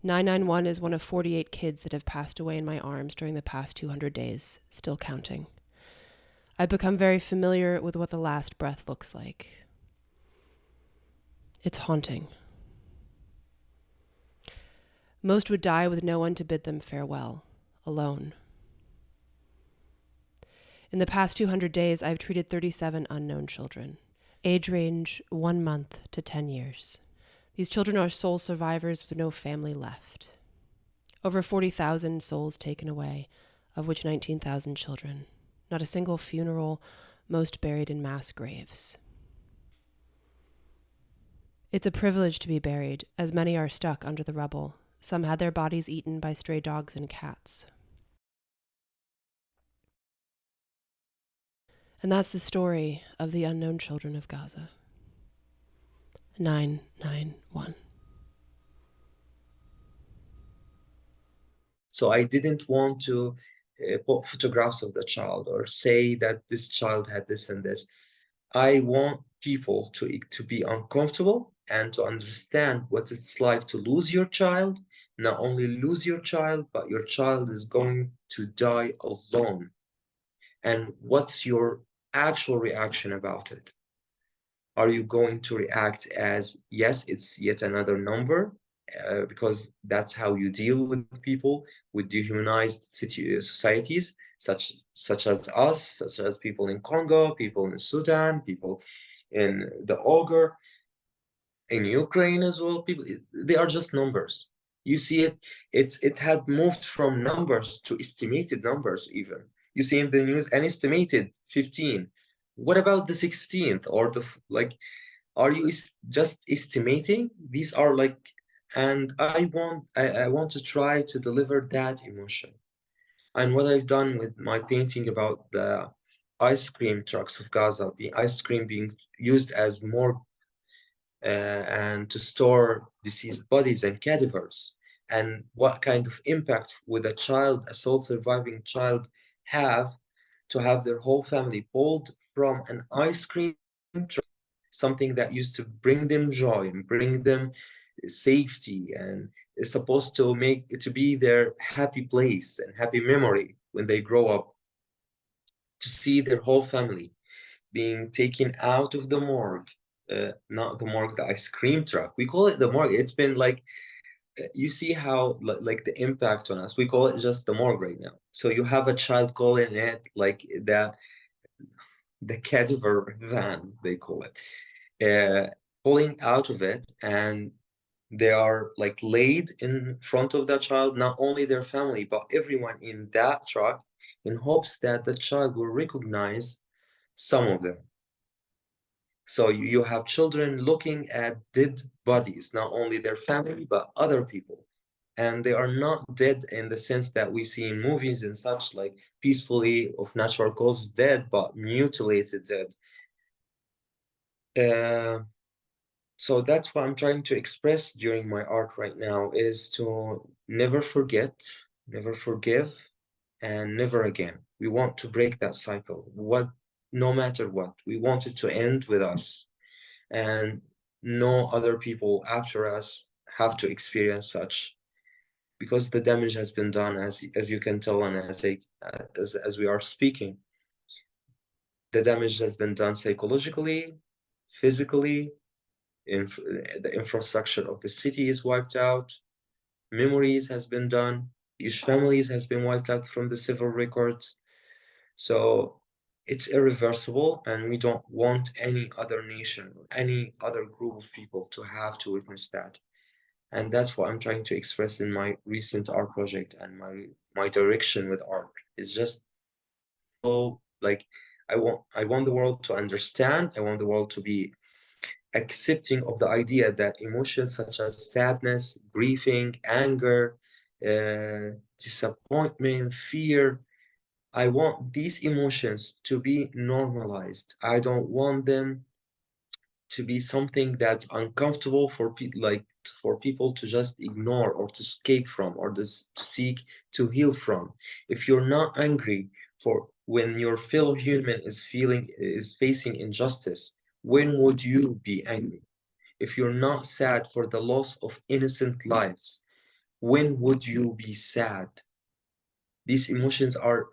"991 is one of 48 kids that have passed away in my arms during the past 200 days, still counting. I've become very familiar with what the last breath looks like. It's haunting. Most would die with no one to bid them farewell, alone. In the past 200 days, I've treated 37 unknown children, age range 1 month to 10 years. These children are sole survivors with no family left. Over 40,000 souls taken away, of which 19,000 children. Not a single funeral, most buried in mass graves. It's a privilege to be buried, as many are stuck under the rubble. Some had their bodies eaten by stray dogs and cats. And that's the story of the unknown children of Gaza. 991. So I didn't want to put photographs of the child or say that this child had this and this. I want people to be uncomfortable and to understand what it's like to lose your child. Not only lose your child, but your child is going to die alone. And what's your actual reaction about it? Are you going to react as, yes, it's yet another number, because that's how you deal with people, with dehumanized societies, such as us, such as people in Congo, people in Sudan, people in the Ogre, in Ukraine as well. People, they are just numbers. You see it had moved from numbers to estimated numbers even. You see in the news an estimated 15. What about the 16th or the like? Are you just estimating? These are like, and I want to try to deliver that emotion. And what I've done with my painting about the ice cream trucks of Gaza, the ice cream being used as morgue and to store deceased bodies and cadavers, and what kind of impact would a child, a sole surviving child, have to have their whole family pulled from an ice cream truck, something that used to bring them joy and bring them safety and is supposed to make it to be their happy place and happy memory when they grow up, to see their whole family being taken out of the morgue, not the morgue, the ice cream truck. We call it the morgue. It's been like, you see how like the impact on us. We call it just the morgue right now. So you have a child calling it like the cadaver van, they call it, pulling out of it, and they are like laid in front of that child, not only their family, but everyone in that truck, in hopes that the child will recognize some of them. So you have children looking at dead bodies, not only their family, but other people. And they are not dead in the sense that we see in movies and such, like peacefully of natural causes dead, but mutilated dead. So that's what I'm trying to express during my art right now, is to never forget, never forgive, and never again. We want to break that cycle. No matter what, we want it to end with us, and no other people after us have to experience such, because the damage has been done, as you can tell, and as we are speaking, the damage has been done psychologically, physically. The infrastructure of the city is wiped out, memories has been done, huge families has been wiped out from the civil records. So it's irreversible, and we don't want any other nation or any other group of people to have to witness that. And that's what I'm trying to express in my recent art project, and my direction with art is just, oh, like I want the world to understand. I want the world to be accepting of the idea that emotions such as sadness, grieving, anger, disappointment, fear, I want these emotions to be normalized. I don't want them to be something that's uncomfortable for people, like for people to just ignore or to escape from, or to seek to heal from. If you're not angry for when your fellow human is facing injustice, when would you be angry? If you're not sad for the loss of innocent lives, when would you be sad? These emotions are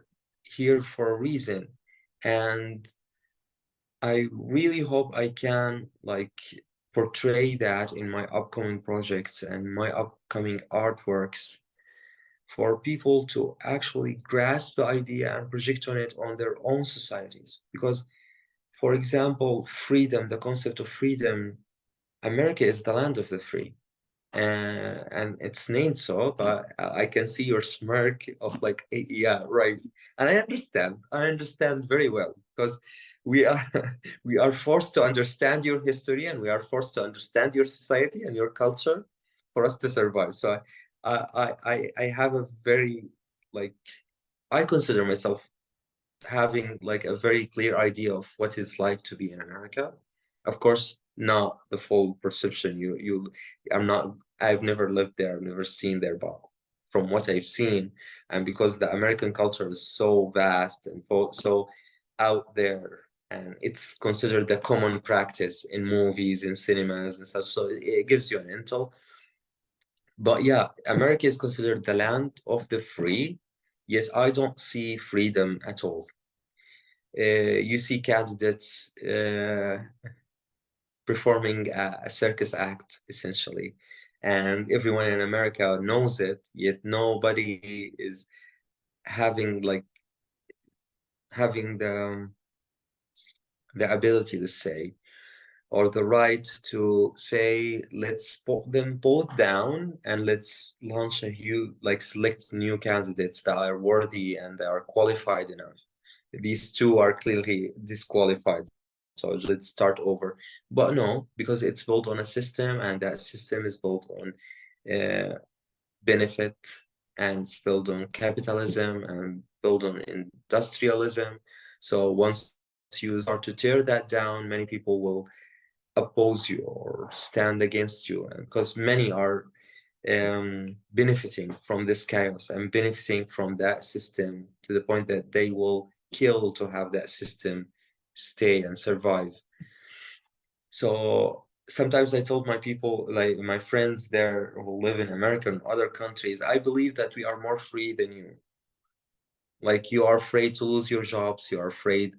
here for a reason, and I really hope I can like portray that in my upcoming projects and my upcoming artworks, for people to actually grasp the idea and project on it on their own societies. Because, for example, freedom, the concept of freedom America is the land of the free. And it's named so, but I can see your smirk of like, yeah, right. And I understand very well because we are we are forced to understand your history and we are forced to understand your society and your culture for us to survive. So I have a very like I consider myself having like a very clear idea of what it's like to be in America. Of course, not the full perception. I'm not. I've never lived there. I've never seen there, but from what I've seen, and because the American culture is so vast and so out there, and it's considered the common practice in movies, in cinemas, and such. So it gives you an intel. But yeah, America is considered the land of the free. Yes, I don't see freedom at all. You see candidates performing a circus act, essentially, and everyone in America knows it, yet nobody is having like having the ability to say or the right to say, let's put them both down and let's launch a huge, like select new candidates that are worthy and that are qualified enough. These two are clearly disqualified. So let's start over. But no, because it's built on a system and that system is built on benefit and it's built on capitalism and built on industrialism. So once you start to tear that down, many people will oppose you or stand against you because many are benefiting from this chaos and benefiting from that system to the point that they will kill to have that system stay and survive. So sometimes I told my people, like my friends there who live in America and other countries, I believe that we are more free than you. Like you are afraid to lose your jobs, you are afraid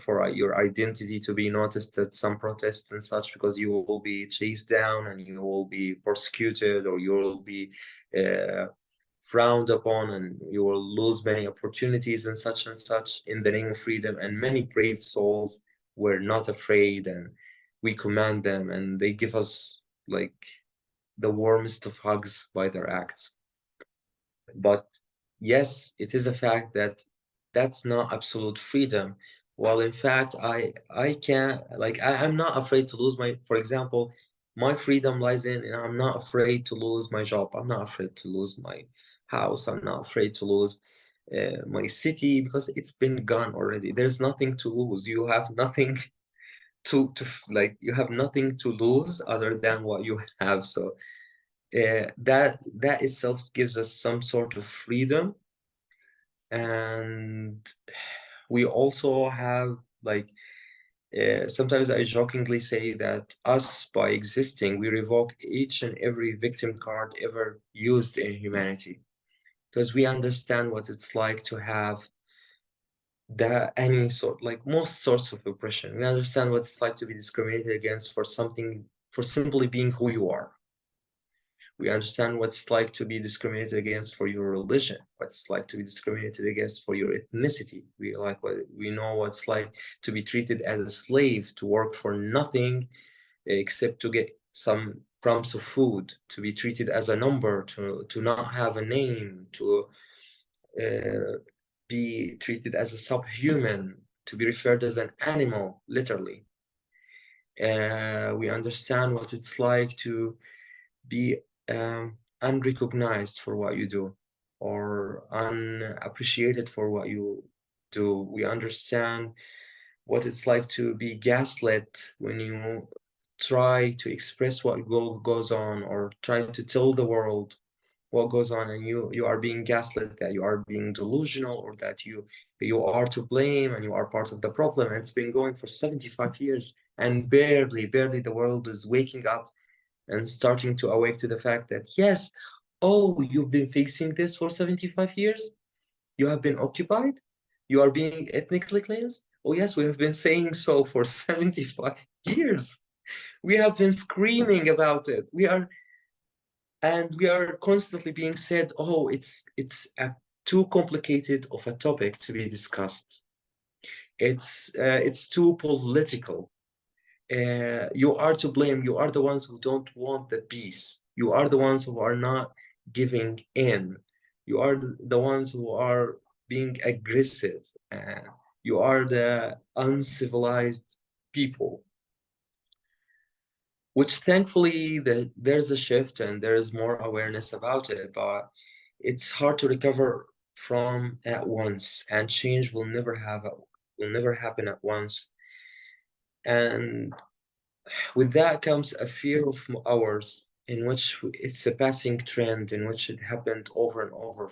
for your identity to be noticed at some protests and such because you will be chased down and you will be persecuted or you will be uh, frowned upon and you will lose many opportunities and such in the name of freedom. And many brave souls were not afraid and we command them and they give us like the warmest of hugs by their acts. But yes, it is a fact that that's not absolute freedom. While in fact, I can like I'm not afraid to lose my, for example, my freedom lies in, and I'm not afraid to lose my job. I'm not afraid to lose my house. I'm not afraid to lose my city because it's been gone already. There's nothing to lose. You have nothing to like. You have nothing to lose other than what you have. So that itself gives us some sort of freedom. And we also have like sometimes I jokingly say that us by existing we revoke each and every victim card ever used in humanity because we understand what it's like to have that any sort like most sorts of oppression. We understand what it's like to be discriminated against for something, for simply being who you are. We understand what it's like to be discriminated against for your religion, what it's like to be discriminated against for your ethnicity. We know what it's like to be treated as a slave, to work for nothing except to get some crumbs of food, to be treated as a number, to not have a name, to uh, be treated as a subhuman, to be referred as an animal, literally. We understand what it's like to be unrecognized for what you do or unappreciated for what you do. We understand what it's like to be gaslit when you try to express what goes on or try to tell the world what goes on and you are being gaslit, that you are being delusional or that you are to blame and you are part of the problem. And it's been going for 75 years and barely the world is waking up and starting to awake to the fact that, yes, oh, you've been facing this for 75 years? You have been occupied? You are being ethnically cleansed? Oh, yes, we have been saying so for 75 years. We have been screaming about it. We are constantly being said, oh, it's too complicated of a topic to be discussed. It's too political. you are to blame. You are the ones who don't want the peace. You are the ones who are not giving in. You are the ones who are being aggressive. You are the uncivilized people, which thankfully there's a shift and there's more awareness about it, but it's hard to recover from at once, and change will never happen at once. And with that comes a fear of ours, in which it's a passing trend, in which it happened over and over.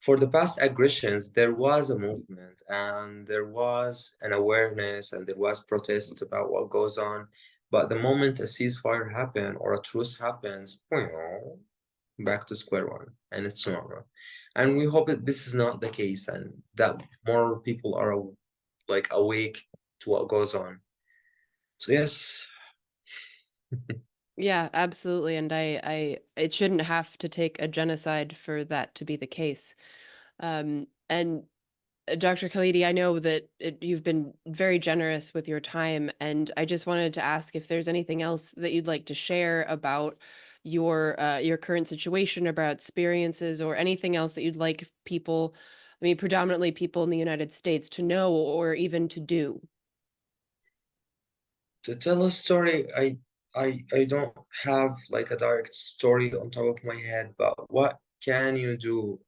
For the past aggressions, there was a movement and there was an awareness and there was protests about what goes on. But the moment a ceasefire happens or a truce happens, back to square one, and it's normal. And we hope that this is not the case and that more people are like awake to what goes on. So yes. Yeah, absolutely, and it shouldn't have to take a genocide for that to be the case. And Dr. Khalidi, I know that you've been very generous with your time, and I just wanted to ask if there's anything else that you'd like to share about your current situation, about experiences, or anything else that you'd like people, I mean, predominantly people in the United States, to know or even to do. To tell a story, I don't have like a direct story on top of my head, but what can you do?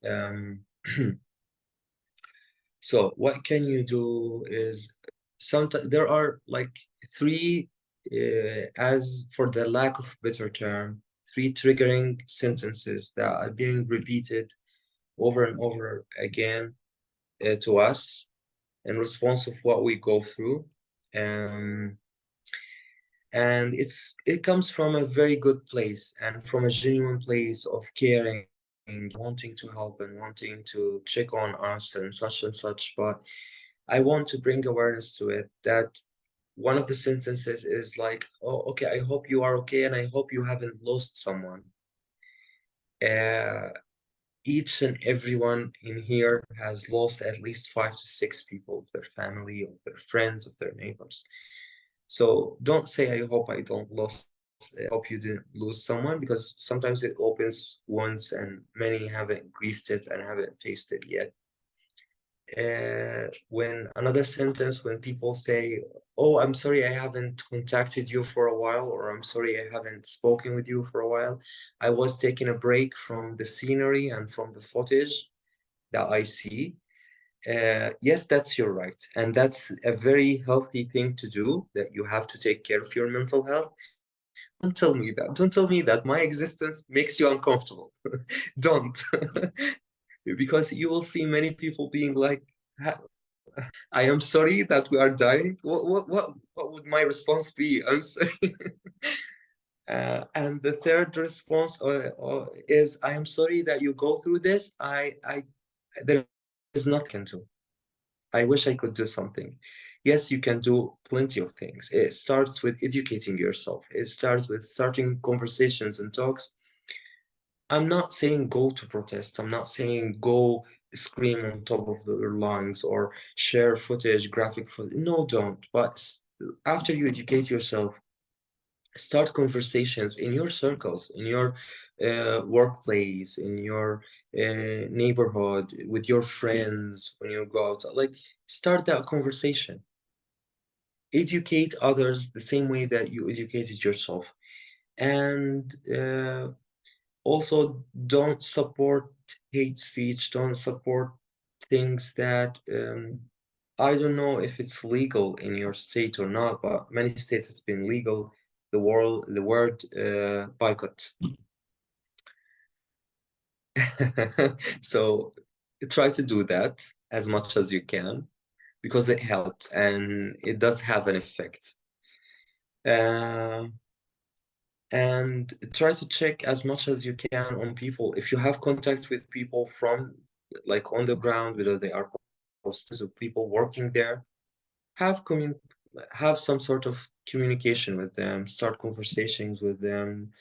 So what can you do is sometimes there are like three, as for the lack of a better term, three triggering sentences that are being repeated over and over again to us in response of what we go through. Um, and it comes from a very good place and from a genuine place of caring, wanting to help and wanting to check on us and such. But I want to bring awareness to it, that one of the sentences is like, oh, okay, I hope you are okay and I hope you haven't lost someone. uh, each and everyone in here has lost at least 5 to 6 people, their family, or their friends, or their neighbors. So don't say, I hope I don't lose, I hope you didn't lose someone, because sometimes it opens wounds and many haven't grieved it and haven't faced it yet. When another sentence, when people say, oh, I'm sorry I haven't contacted you for a while, or I'm sorry I haven't spoken with you for a while. I was taking a break from the scenery and from the footage that I see. Yes, that's your right. And that's a very healthy thing to do, that you have to take care of your mental health. Don't tell me that. Don't tell me that my existence makes you uncomfortable. Don't. Because you will see many people being like, I am sorry that we are dying. What would my response be? I'm sorry. And the third response is, I am sorry that you go through this. There is nothing I can do. I wish I could do something. Yes, you can do plenty of things. It starts with educating yourself. It starts with starting conversations and talks. I'm not saying go to protest. I'm not saying go scream on top of their lungs or share footage, graphic footage. No, don't. But after you educate yourself, start conversations in your circles, in your workplace, in your neighborhood, with your friends when you go out. Like, start that conversation. Educate others the same way that you educated yourself. And also, don't support hate speech, don't support things that I don't know if it's legal in your state or not, but many states it's been legal. The word boycott. So try to do that as much as you can, because it helps and it does have an effect. Uh, and try to check as much as you can on people. If you have contact with people from like on the ground, whether they are posters or people working there, have have some sort of communication with them, start conversations with them,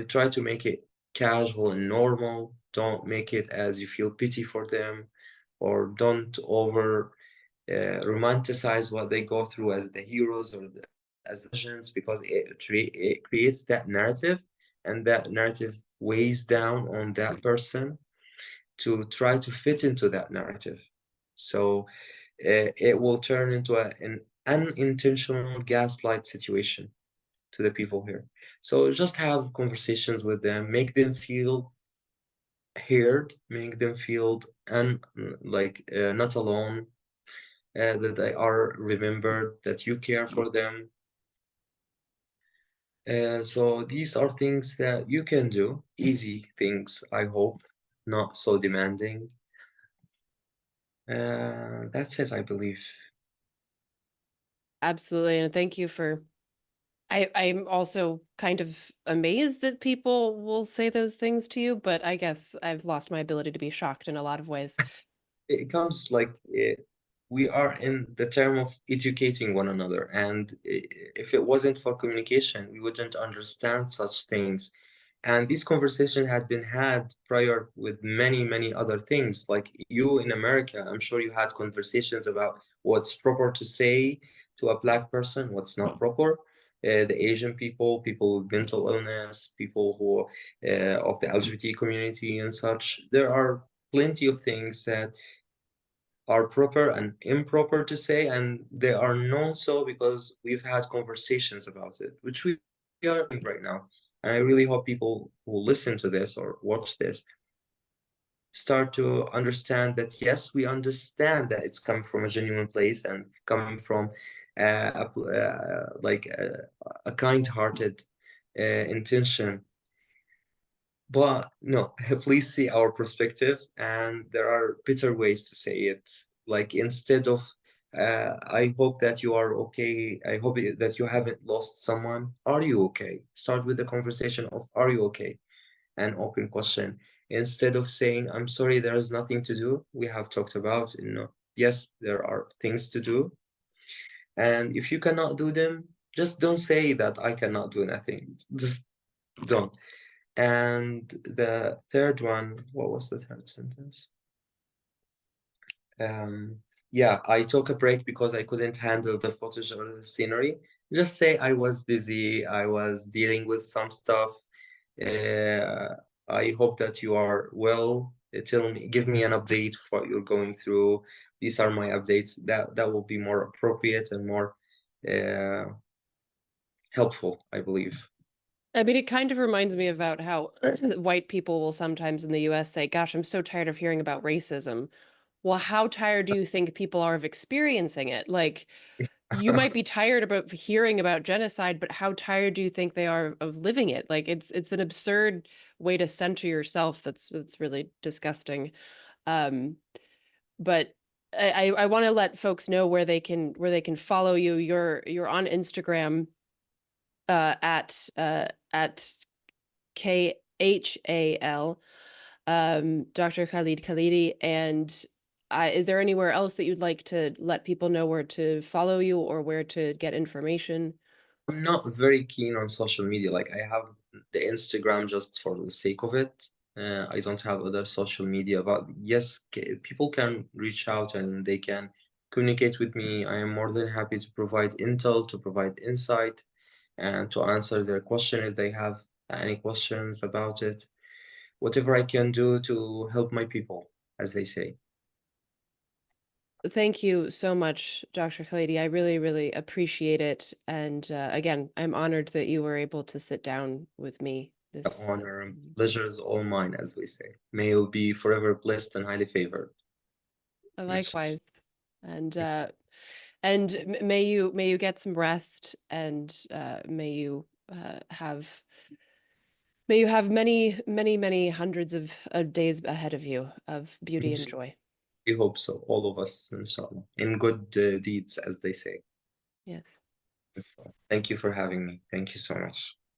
try to make it casual and normal. Don't make it as you feel pity for them, or don't over romanticize what they go through as the heroes or as legends because it creates that narrative, and that narrative weighs down on that person to try to fit into that narrative. So it will turn into an unintentional gaslight situation to the people here. So just have conversations with them, make them feel heard, make them feel not alone, that they are remembered, that you care for them. So these are things that you can do, easy things, I hope, not so demanding. That's it, I believe. Absolutely, and thank you for I'm also kind of amazed that people will say those things to you, but I guess I've lost my ability to be shocked in a lot of ways. It comes like we are in the term of educating one another, and if it wasn't for communication, we wouldn't understand such things. And this conversation had been had prior with many, many other things. Like you in America, I'm sure you had conversations about what's proper to say to a black person, what's not proper. The Asian people, people with mental illness, people who of the LGBT community and such. There are plenty of things that are proper and improper to say, and they are known so because we've had conversations about it, which we are doing right now. And I really hope people who listen to this or watch this start to understand that yes, we understand that it's coming from a genuine place and coming from a kind-hearted intention, but no, please see our perspective, and there are better ways to say it. Like instead of, I hope that you are okay. I hope that you haven't lost someone. Are you okay? Start with the conversation of, are you okay? An open question. Instead of saying, I'm sorry, there is nothing to do. We have talked about, yes, there are things to do. And if you cannot do them, just don't say that I cannot do nothing. Just don't. And the third one, what was the third sentence? Um, yeah, I took a break because I couldn't handle the footage or the scenery. Just say I was busy, I was dealing with some stuff. Uh, I hope that you are well. Tell me, give me an update of what you're going through. These are my updates. That will be more appropriate and more uh, helpful, I believe. I mean, it kind of reminds me about how white people will sometimes in the US say, "Gosh, I'm so tired of hearing about racism." Well, how tired do you think people are of experiencing it? Like, you might be tired about hearing about genocide, but how tired do you think they are of living it? Like, it's an absurd way to center yourself that's really disgusting. Um, but I want to let folks know where they can follow you. You're on Instagram at KHAL, Dr. Khalid Khalidi. And is there anywhere else that you'd like to let people know where to follow you or where to get information? I'm not very keen on social media. Like I have the Instagram just for the sake of it. I don't have other social media, but yes, people can reach out and they can communicate with me. I am more than happy to provide intel, to provide insight, and to answer their question if they have any questions about it. Whatever I can do to help my people, as they say. Thank you so much, Dr. Khalidi. I really, really appreciate it. And again, I'm honored that you were able to sit down with me The this. honor and pleasure is all mine, as we say. May you be forever blessed and highly favored. Yes. Likewise. And may you get some rest, and have may you have many, many, many hundreds of days ahead of you of beauty and joy. We hope so, all of us, inshallah, in good deeds, as they say. Yes. Thank you for having me. Thank you so much.